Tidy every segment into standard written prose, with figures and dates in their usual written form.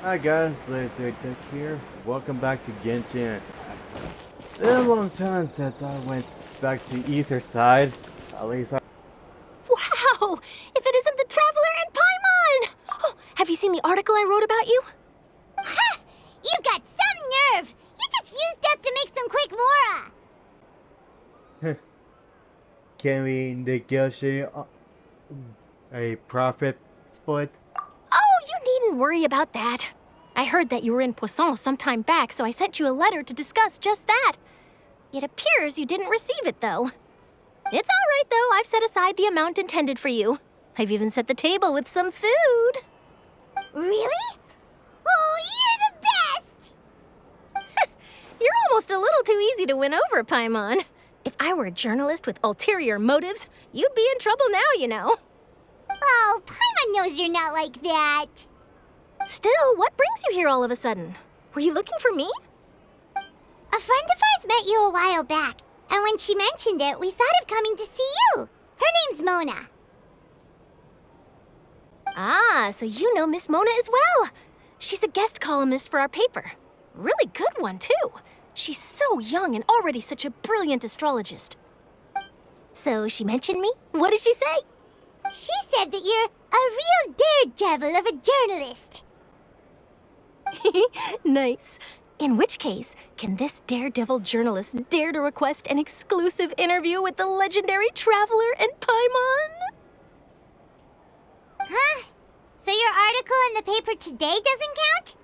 Hi guys, Laser Tech here. Welcome back to Genshin Impact. It's been a long time since I went back to Ether side. At least I... Wow! If it isn't the Traveler and Paimon! Oh, have you seen the article I wrote about you? Ha! You've got some nerve! You just used us to make some quick mora! Can we negotiate a profit split? Oh, you needn't worry about that. I heard that you were in Poisson some time back, so I sent you a letter to discuss just that. It appears you didn't receive it, though. It's all right, though. I've set aside the amount intended for you. I've even set the table with some food. Really? Oh, you're the best! You're almost a little too easy to win over, Paimon. If I were a journalist with ulterior motives, you'd be in trouble now, you know. Oh, Paimon knows you're not like that. Still, what brings you here all of a sudden? Were you looking for me? A friend of ours met you a while back, and when she mentioned it, we thought of coming to see you. Her name's Mona. Ah, so you know Miss Mona as well. She's a guest columnist for our paper. Really good one, too. She's so young and already such a brilliant astrologist. So she mentioned me? What did she say? She said that you're a real daredevil of a journalist. Nice. In which case, can this daredevil journalist dare to request an exclusive interview with the legendary Traveler and Paimon? Huh? So your article in the paper today doesn't count?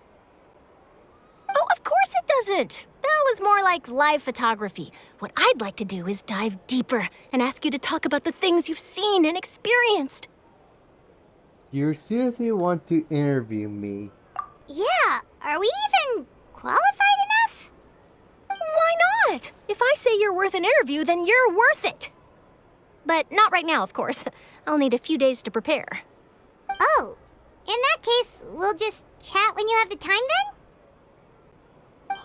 Oh, of course it doesn't. That was more like live photography. What I'd like to do is dive deeper and ask you to talk about the things you've seen and experienced. You seriously want to interview me? Yeah, are we even qualified enough? Why not? If I say you're worth an interview, then you're worth it. But not right now, of course. I'll need a few days to prepare. Oh, in that case, we'll just chat when you have the time then?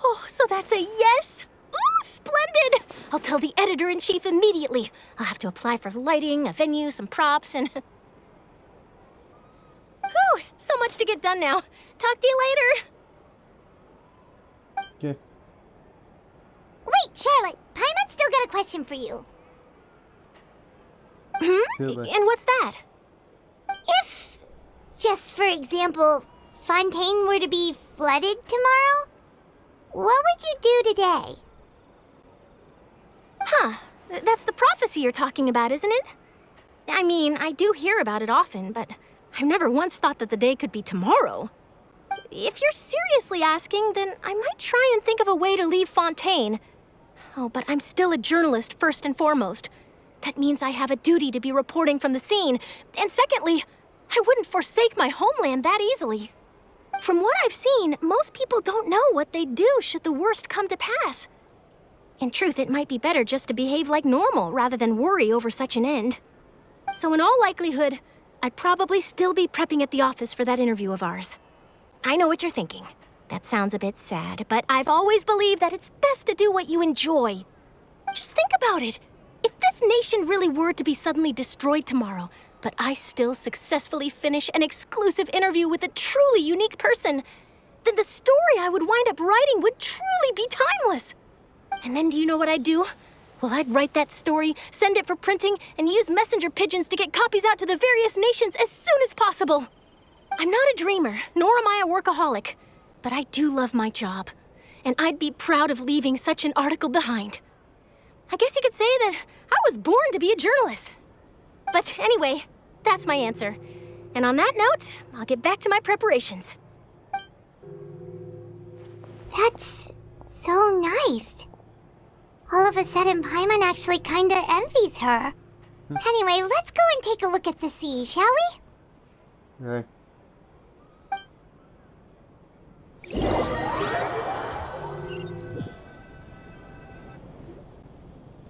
Oh, so that's a yes? Ooh, splendid! I'll tell the editor-in-chief immediately. I'll have to apply for lighting, a venue, some props, and... Whew, so much to get done now. Talk to you later. Okay. Wait, Charlotte, Paimon's still got a question for you. Goodbye. And what's that? If, just for example, Fontaine were to be flooded tomorrow, what would you do today? Huh, that's the prophecy you're talking about, isn't it? I mean, I do hear about it often, but I've never once thought that the day could be tomorrow. If you're seriously asking, then I might try and think of a way to leave Fontaine. Oh, but I'm still a journalist first and foremost. That means I have a duty to be reporting from the scene. And secondly, I wouldn't forsake my homeland that easily. From what I've seen, most people don't know what they'd do should the worst come to pass. In truth, it might be better just to behave like normal rather than worry over such an end. So in all likelihood, I'd probably still be prepping at the office for that interview of ours. I know what you're thinking. That sounds a bit sad, but I've always believed that it's best to do what you enjoy. Just think about it. If this nation really were to be suddenly destroyed tomorrow, but I still successfully finish an exclusive interview with a truly unique person, then the story I would wind up writing would truly be timeless. And then do you know what I'd do? Well, I'd write that story, send it for printing, and use messenger pigeons to get copies out to the various nations as soon as possible. I'm not a dreamer, nor am I a workaholic, but I do love my job, and I'd be proud of leaving such an article behind. I guess you could say that I was born to be a journalist. But anyway, that's my answer. And on that note, I'll get back to my preparations. That's so nice. All of a sudden, Paimon actually kinda envies her. Anyway, let's go and take a look at the sea, shall we? Alright.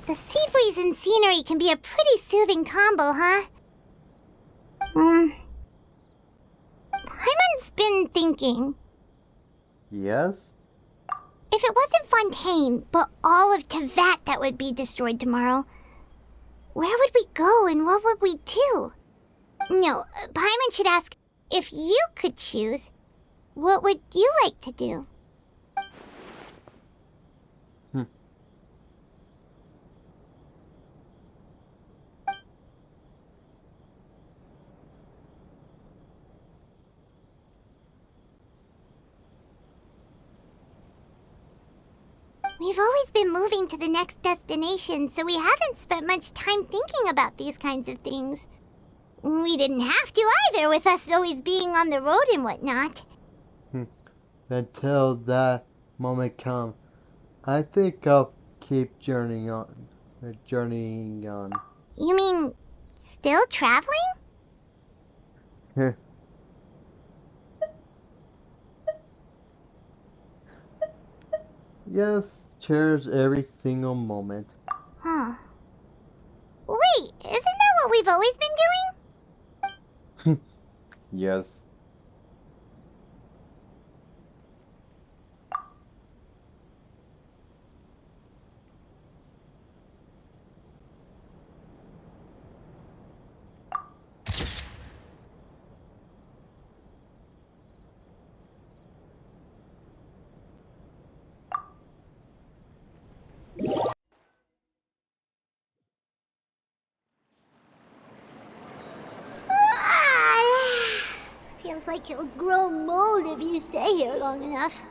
The sea breeze and scenery can be a pretty soothing combo, huh? Paimon's been thinking. Yes? If it wasn't Fontaine, but all of Tevat that would be destroyed tomorrow, where would we go and what would we do? No, Paimon should ask, if you could choose, What would you like to do? We've always been moving to the next destination, so we haven't spent much time thinking about these kinds of things. We didn't have to either, with us always being on the road and whatnot. Until that moment comes, I think I'll keep journeying on. Journeying on. You mean, still traveling? Yes, cherish every single moment. Huh. Wait, isn't that what we've always been doing? Yes. Feels like you'll grow mold if you stay here long enough.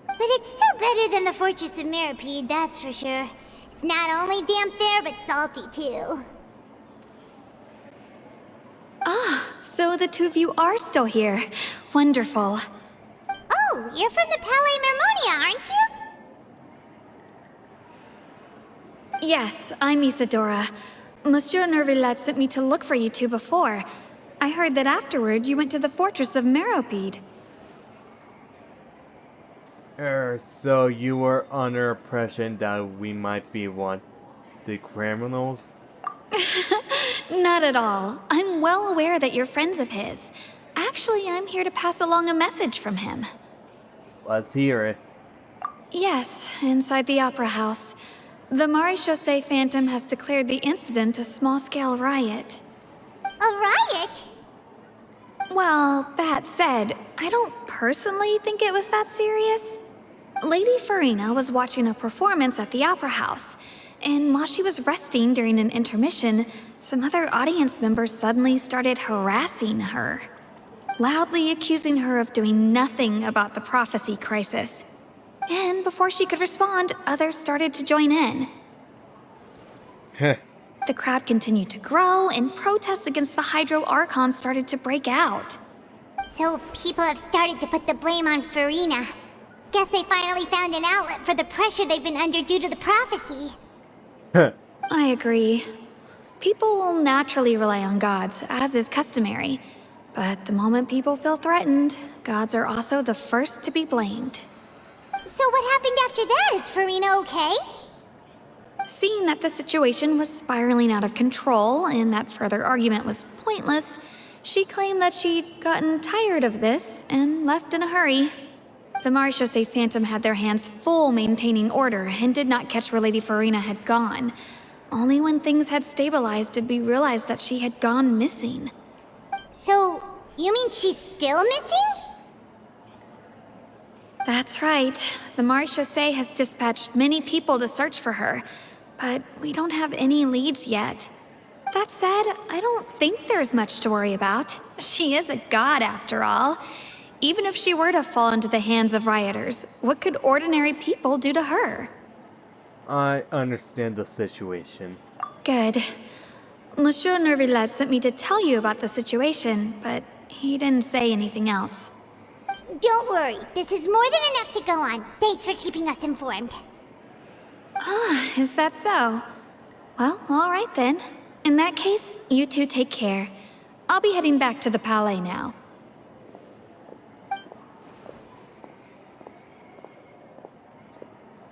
But it's still better than the Fortress of Meropide, that's for sure. It's not only damp there, but salty too. So the two of you are still here. Wonderful. Oh, you're from the Palais Mermonia, aren't you? Yes, I'm Isadora. Monsieur Nervillet sent me to look for you two before. I heard that afterward you went to the Fortress of Meropide. So you were under impression that we might be the criminals? Not at all. I'm well aware that you're friends of his. Actually, I'm here to pass along a message from him. Let's hear it. Yes, inside the Opera House. The Maréchaussée Phantom has declared the incident a small-scale riot. A riot? Well, that said, I don't personally think it was that serious. Lady Farina was watching a performance at the Opera House, and while she was resting during an intermission, some other audience members suddenly started harassing her, loudly accusing her of doing nothing about the prophecy crisis. And before she could respond, others started to join in. The crowd continued to grow, and protests against the Hydro Archon started to break out. So people have started to put the blame on Farina. Guess they finally found an outlet for the pressure they've been under due to the prophecy. I agree. People will naturally rely on gods, as is customary. But the moment people feel threatened, gods are also the first to be blamed. So what happened after that? Is Farina okay? Seeing that the situation was spiraling out of control and that further argument was pointless, she claimed that she'd gotten tired of this and left in a hurry. The Maréchaussée Phantom had their hands full maintaining order and did not catch where Lady Farina had gone. Only when things had stabilized did we realize that she had gone missing. So, you mean she's still missing? That's right. The Maréchaussée has dispatched many people to search for her, but we don't have any leads yet. That said, I don't think there's much to worry about. She is a god after all. Even if she were to fall into the hands of rioters, what could ordinary people do to her? I understand the situation. Good. Monsieur Nervillet sent me to tell you about the situation, but he didn't say anything else. Don't worry, this is more than enough to go on. Thanks for keeping us informed. Ah, is that so? Well, all right then. In that case, you two take care. I'll be heading back to the Palais now.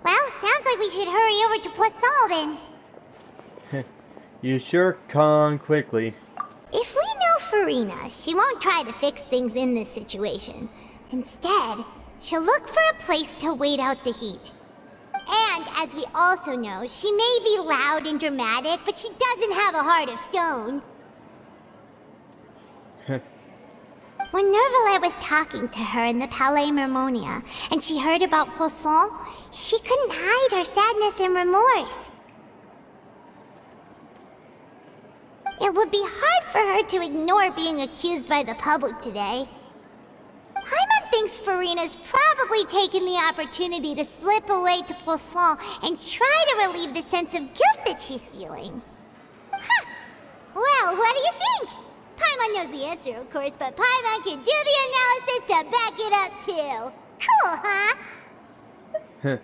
Well, sounds like we should hurry over to Poisson then. You sure con quickly. If we know Farina, she won't try to fix things in this situation. Instead, she'll look for a place to wait out the heat. And as we also know, she may be loud and dramatic, but she doesn't have a heart of stone. When Nervalet was talking to her in the Palais Mermonia, and she heard about Poisson, she couldn't hide her sadness and remorse. It would be hard for her to ignore being accused by the public today. Paimon thinks Farina's probably taken the opportunity to slip away to Poisson and try to relieve the sense of guilt that she's feeling. Huh. Well, what do you think? Paimon knows the answer, of course, but Paimon can do the analysis to back it up, too. Cool, huh?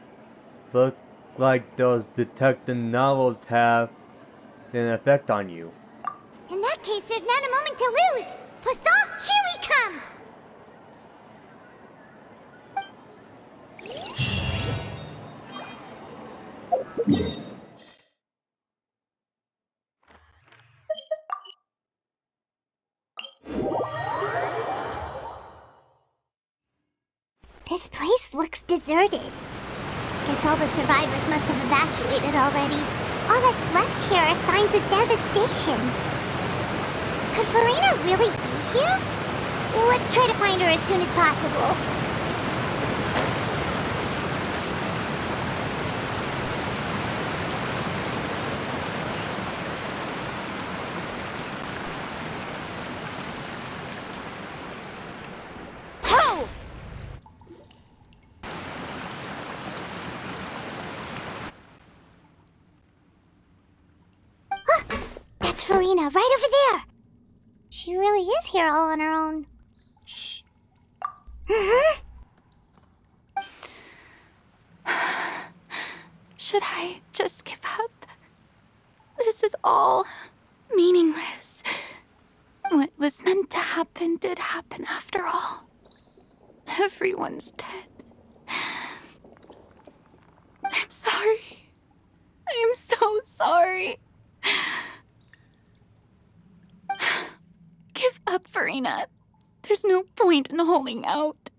Look like those detective novels have an effect on you. In that case, there's not a moment to lose. Poisson, here we come! This place looks deserted. Guess all the survivors must have evacuated already. All that's left here are signs of devastation. Could Farina really be here? Let's try to find her as soon as possible. Ho! That's Farina, right over there. She really is here all on her own. Shh. Should I just give up? This is all meaningless. What was meant to happen did happen after all. Everyone's dead. I'm sorry. I am so sorry. Give up, Farina. There's no point in holding out.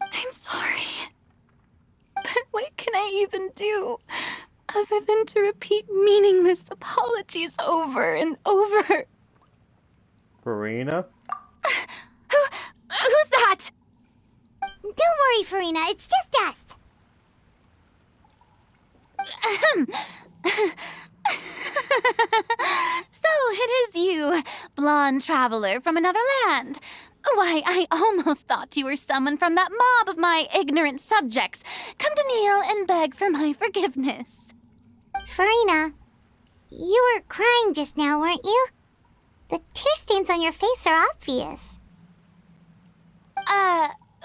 I'm sorry. But what can I even do other than to repeat meaningless apologies over and over? Farina? Who's that? Don't worry, Farina, it's just us. So it is you, blonde traveler from another land. Why, I almost thought you were someone from that mob of my ignorant subjects. Come to kneel and beg for my forgiveness. Farina, you were crying just now, weren't you? The tear stains on your face are obvious.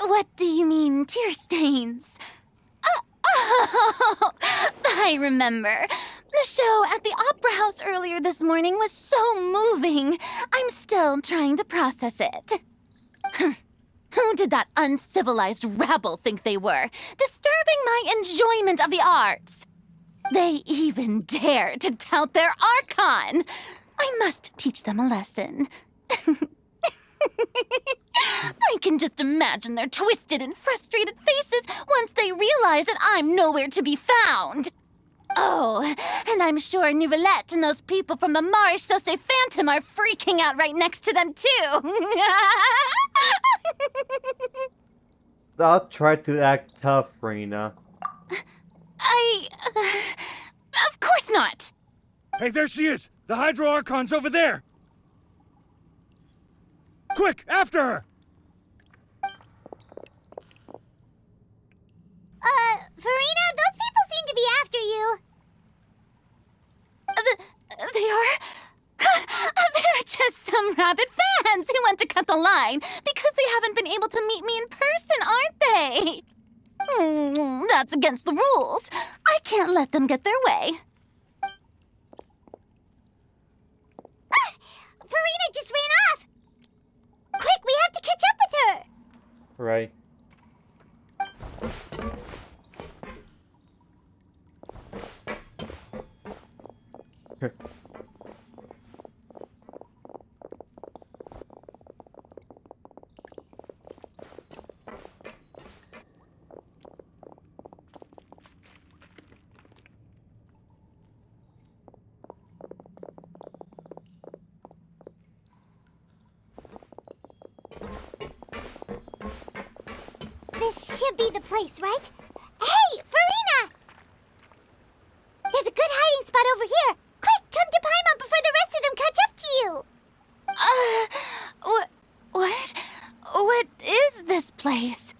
What do you mean, tear stains? Oh, I remember. The show at the Opera House earlier this morning was so moving. I'm still trying to process it. Who did that uncivilized rabble think they were, disturbing my enjoyment of the arts? They even dare to tout their Archon. I must teach them a lesson. I can just imagine their twisted and frustrated faces once they realize that I'm nowhere to be found. Oh, and I'm sure Nouvellette and those people from the Marche Chaussee Phantom are freaking out right next to them, too. Stop trying to act tough, Farina. Of course not. Hey, there she is! The Hydro Archon's over there! Quick, after her! Farina, those people seem to be after you. They are? They're just some rabid fans who want to cut the line because they haven't been able to meet me in person, aren't they? That's against the rules. I can't let them get their way. Farina just ran off. Quick, we have to catch up with her. Right. This should be the place, right? Hey, Farina! There's a good hiding spot over here. Quick, come to Paimon before the rest of them catch up to you. What is this place?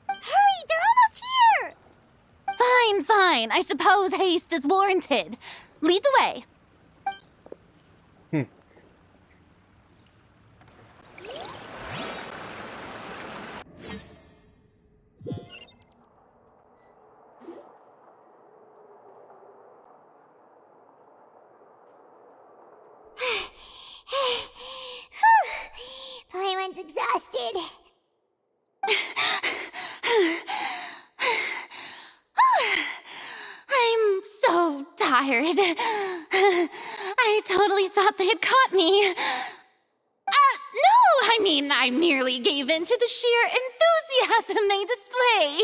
Hurry, they're almost here. Fine. I suppose haste is warranted. Lead the way. Paimon's exhausted. I'm so tired. I totally thought they had caught me. No, I mean, I merely gave in to the sheer enthusiasm they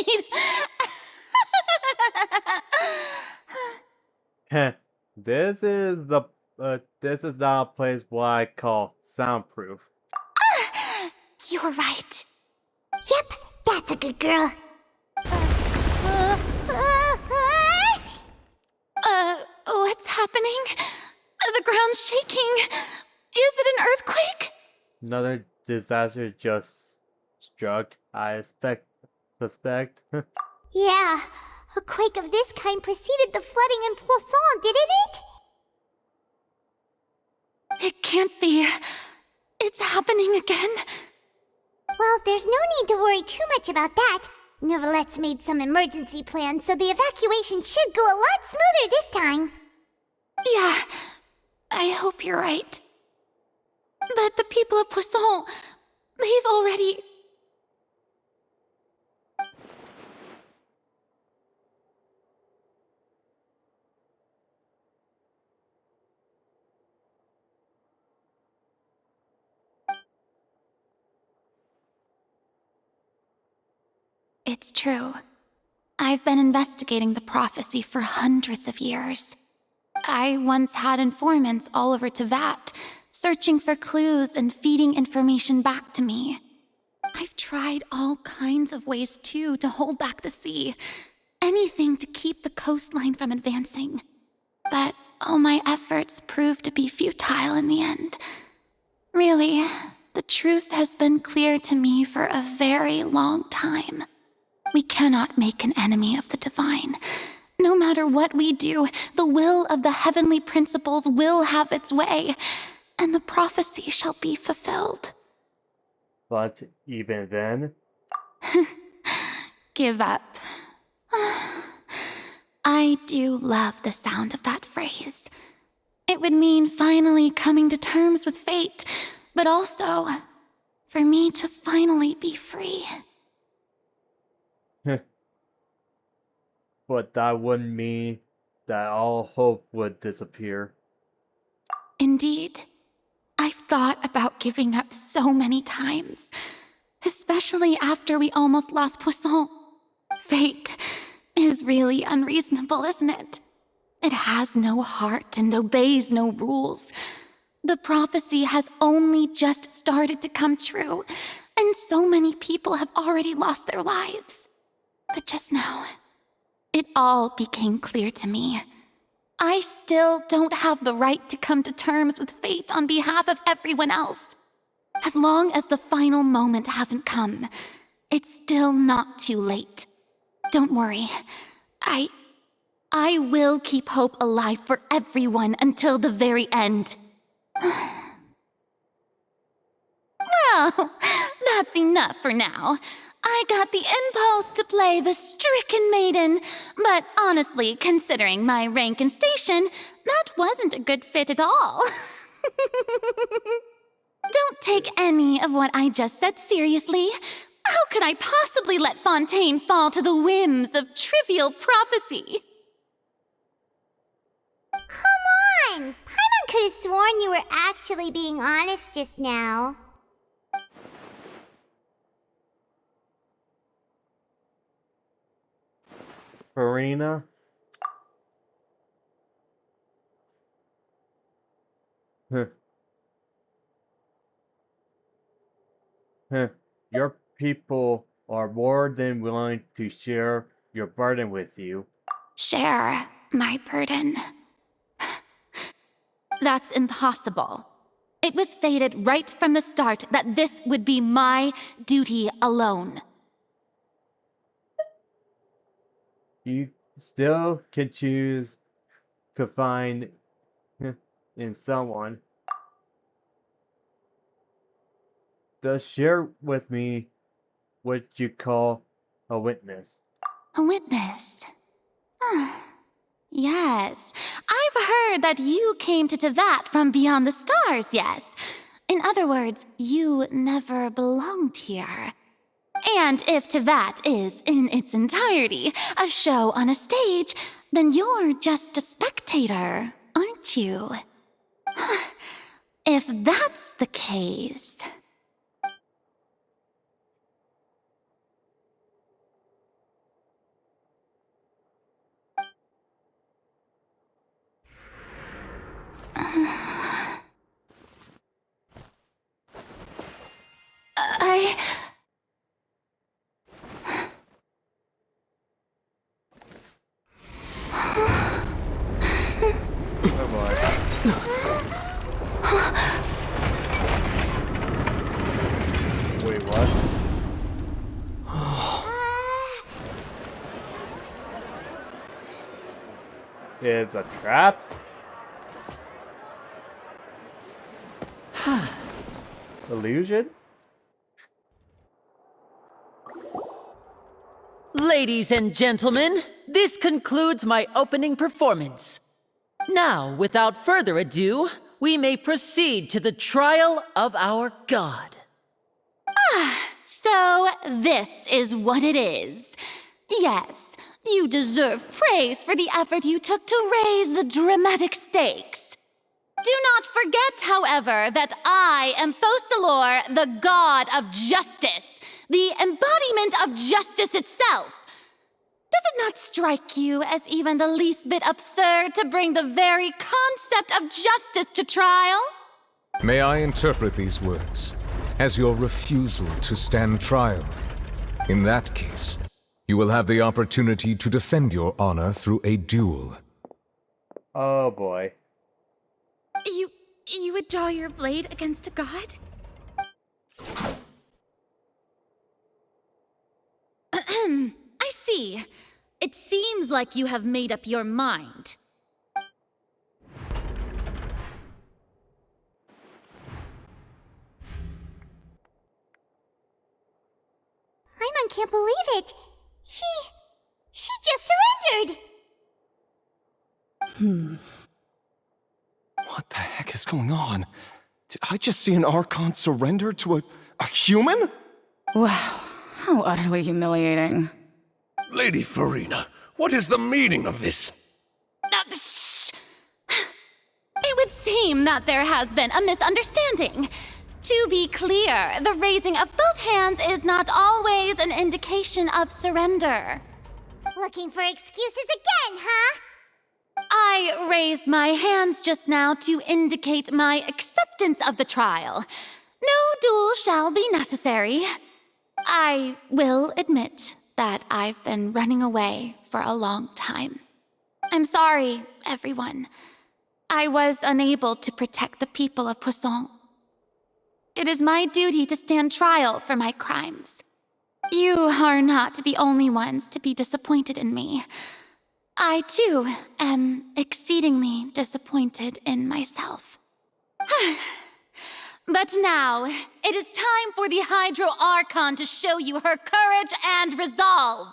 displayed. Heh. This is not a place what I call soundproof. You're right. Yep, that's a good girl. What's happening? The ground's shaking. Is it an earthquake? Another disaster just struck, I suspect. Yeah, a quake of this kind preceded the flooding in Poisson, didn't it? It can't be. It's happening again. Well, there's no need to worry too much about that. Neuvillette made some emergency plans, so the evacuation should go a lot smoother this time. Yeah, I hope you're right. But the people of Poisson, they've already... It's true. I've been investigating the prophecy for hundreds of years. I once had informants all over Tevat, searching for clues and feeding information back to me. I've tried all kinds of ways, too, to hold back the sea. Anything to keep the coastline from advancing. But all my efforts proved to be futile in the end. Really, the truth has been clear to me for a very long time. We cannot make an enemy of the divine. No matter what we do, the will of the heavenly principles will have its way, and the prophecy shall be fulfilled. But even then, Give up. I do love the sound of that phrase. It would mean finally coming to terms with fate, but also for me to finally be free. but that wouldn't mean that all hope would disappear. Indeed. I've thought about giving up so many times, especially after we almost lost Poisson. Fate is really unreasonable, isn't it? It has no heart and obeys no rules. The prophecy has only just started to come true, and so many people have already lost their lives. But just now, it all became clear to me. I still don't have the right to come to terms with fate on behalf of everyone else. As long as the final moment hasn't come, it's still not too late. Don't worry. I will keep hope alive for everyone until the very end. Well, that's enough for now. I got the impulse to play the stricken maiden, but honestly, considering my rank and station, that wasn't a good fit at all. Don't take any of what I just said seriously. How could I possibly let Fontaine fall to the whims of trivial prophecy? Come on! Paimon could have sworn you were actually being honest just now. Farina? Your people are more than willing to share your burden with you. Share my burden. That's impossible. It was fated right from the start that this would be my duty alone. You still can choose to find in someone. Just share with me what you call a witness. A witness. Yes, I've heard that you came to Tevat from beyond the stars, yes. In other words, you never belonged here. And if Tevat is, in its entirety, a show on a stage, then you're just a spectator, aren't you? If that's the case... Oh boy. Wait, what? It's a trap? Illusion? Ladies and gentlemen, this concludes my opening performance. Now, without further ado, we may proceed to the trial of our god. So, this is what it is. Yes, you deserve praise for the effort you took to raise the dramatic stakes. Do not forget, however, that I am Fosalor, the god of justice, the embodiment of justice itself. Does it not strike you as even the least bit absurd to bring the very concept of justice to trial? May I interpret these words as your refusal to stand trial? In that case, you will have the opportunity to defend your honor through a duel. Oh boy. You would draw your blade against a god? I see. It seems like you have made up your mind. Paimon can't believe it. She just surrendered. What the heck is going on? Did I just see an Archon surrender to a human? Wow, how utterly humiliating. Lady Farina, what is the meaning of this? Shh! It would seem that there has been a misunderstanding. To be clear, the raising of both hands is not always an indication of surrender. Looking for excuses again, huh? I raised my hands just now to indicate my acceptance of the trial. No duel shall be necessary. I will admit that I've been running away for a long time. I'm sorry, everyone. I was unable to protect the people of Poisson. It is my duty to stand trial for my crimes. You are not the only ones to be disappointed in me. I, too, am exceedingly disappointed in myself. But now, it is time for the Hydro Archon to show you her courage and resolve.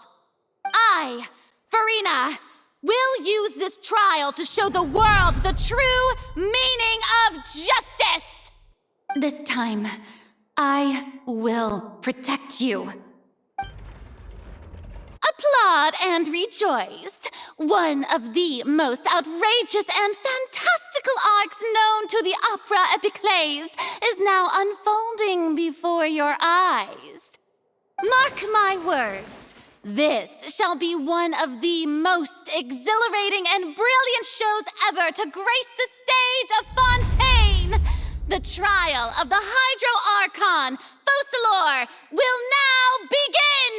I, Farina, will use this trial to show the world the true meaning of justice. This time, I will protect you. Applaud and rejoice. One of the most outrageous and fantastical arcs known to the opera epiclese is now unfolding before your eyes. Mark my words, this shall be one of the most exhilarating and brilliant shows ever to grace the stage of Fontaine. The trial of the Hydro Archon, Fosalor, will now begin!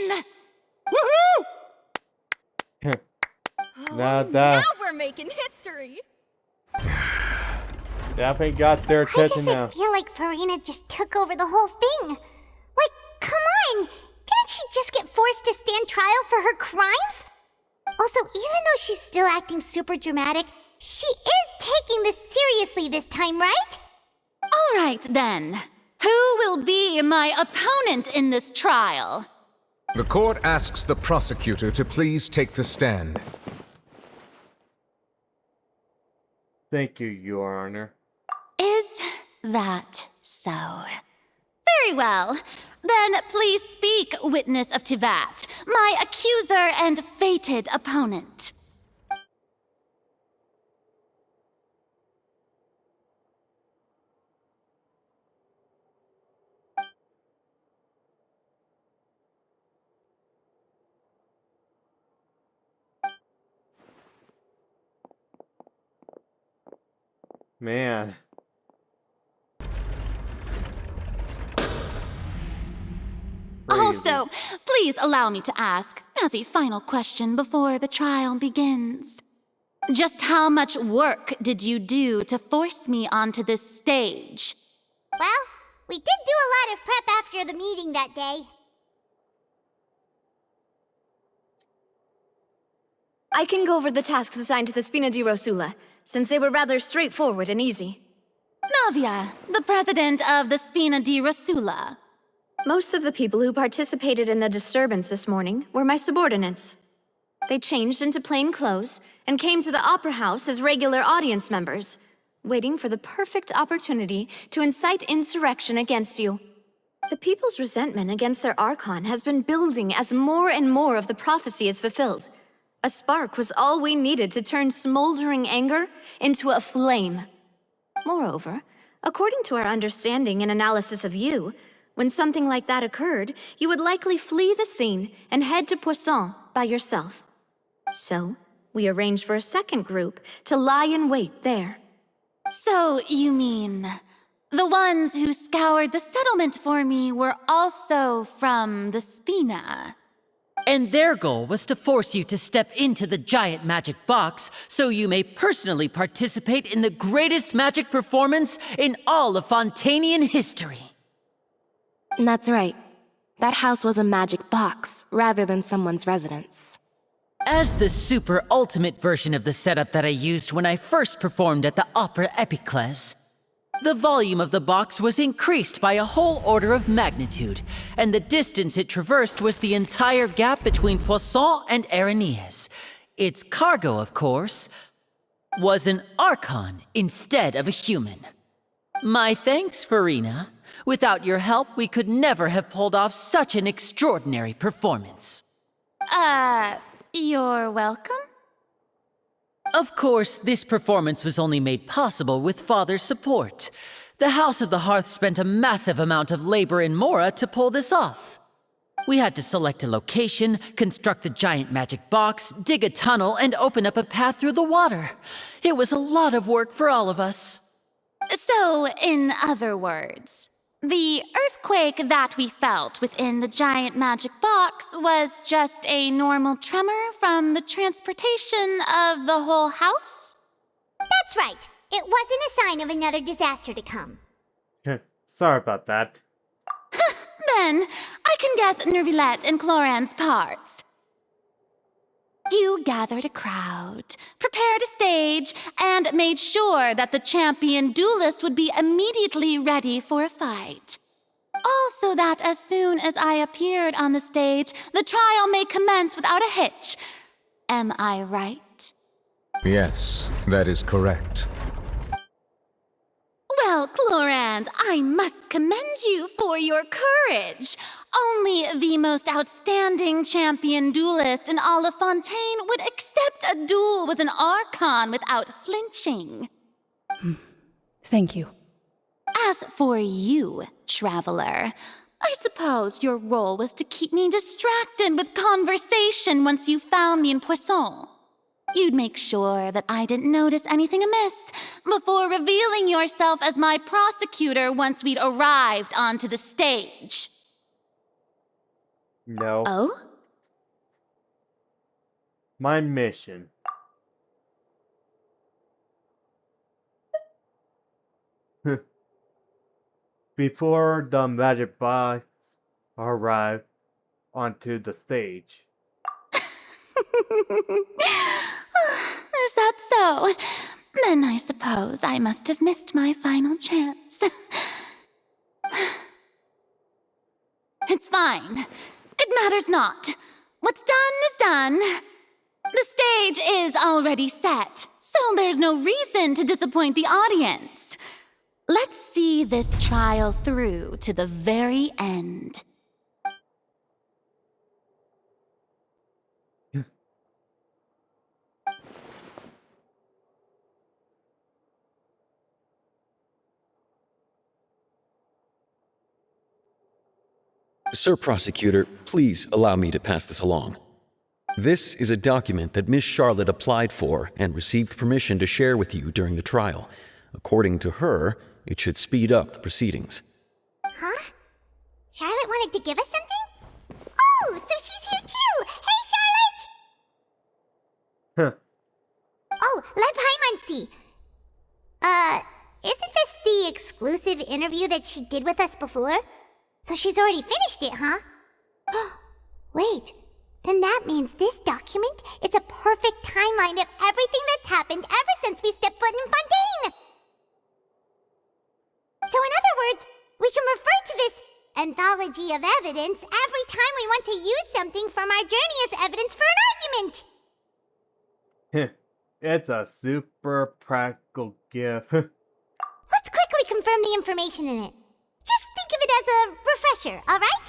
Now Now we're making history. definitely got their Why attention does now. it feel like Farina just took over the whole thing? Like, come on! Didn't she just get forced to stand trial for her crimes? Also, even though she's still acting super dramatic, she is taking this seriously this time, right? All right, then. Who will be my opponent in this trial? The court asks the prosecutor to please take the stand. Thank you, Your Honor. Is that so? Very well. Then please speak, witness of Tivat, my accuser and fated opponent. Man. Crazy. Also, please allow me to ask, as a final question before the trial begins. Just how much work did you do to force me onto this stage? Well, we did do a lot of prep after the meeting that day. I can go over the tasks assigned to the Spina di Rosula, since they were rather straightforward and easy. Navia, the president of the Spina di Rosula. Most of the people who participated in the disturbance this morning were my subordinates. They changed into plain clothes and came to the Opera House as regular audience members, waiting for the perfect opportunity to incite insurrection against you. The people's resentment against their Archon has been building as more and more of the prophecy is fulfilled. A spark was all we needed to turn smoldering anger into a flame. Moreover, according to our understanding and analysis of you, when something like that occurred, you would likely flee the scene and head to Poisson by yourself. So, we arranged for a second group to lie in wait there. So, you mean, the ones who scoured the settlement for me were also from the Spina? And their goal was to force you to step into the giant magic box so you may personally participate in the greatest magic performance in all of Fontanian history. That's right. That house was a magic box, rather than someone's residence. As the super ultimate version of the setup that I used when I first performed at the Opera Epiclese, the volume of the box was increased by a whole order of magnitude, and the distance it traversed was the entire gap between Poisson and Areneas. Its cargo, of course, was an Archon instead of a human. My thanks, Farina. Without your help, we could never have pulled off such an extraordinary performance. You're welcome? Of course, this performance was only made possible with Father's support. The House of the Hearth spent a massive amount of labor in Mora to pull this off. We had to select a location, construct the giant magic box, dig a tunnel, and open up a path through the water. It was a lot of work for all of us. So, in other words, the earthquake that we felt within the giant magic box was just a normal tremor from the transportation of the whole house? That's right. It wasn't a sign of another disaster to come. Sorry about that. Then, I can guess Nervilette and Cloran's parts. You gathered a crowd, prepared a stage, and made sure that the champion duelist would be immediately ready for a fight. Also that as soon as I appeared on the stage, the trial may commence without a hitch. Am I right? Yes, that is correct. Well, Clorand, I must commend you for your courage. Only the most outstanding champion duelist in all of Fontaine would accept a duel with an Archon without flinching. Thank you. As for you, Traveler, I suppose your role was to keep me distracted with conversation once you found me in Poisson. You'd make sure that I didn't notice anything amiss before revealing yourself as my prosecutor once we'd arrived onto the stage. No. Oh? My mission. Before the magic box arrived onto the stage. Is that so? Then I suppose I must have missed my final chance. It's fine. It matters not. What's done is done. The stage is already set, so there's no reason to disappoint the audience. Let's see this trial through to the very end. Sir Prosecutor, please allow me to pass this along. This is a document that Miss Charlotte applied for and received permission to share with you during the trial. According to her, it should speed up the proceedings. Huh? Charlotte wanted to give us something? Oh, so she's here too! Hey, Charlotte! Oh, let Paimon see. Isn't this the exclusive interview that she did with us before? So she's already finished it, huh? Wait, then that means this document is a perfect timeline of everything that's happened ever since we stepped foot in Fontaine! So in other words, we can refer to this anthology of evidence every time we want to use something from our journey as evidence for an argument! It's a super practical gift. Let's quickly confirm the information in it. Just think of it as a refresher, alright?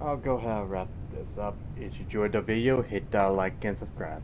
I'll go ahead and wrap this up. If you enjoyed the video, hit that like and subscribe.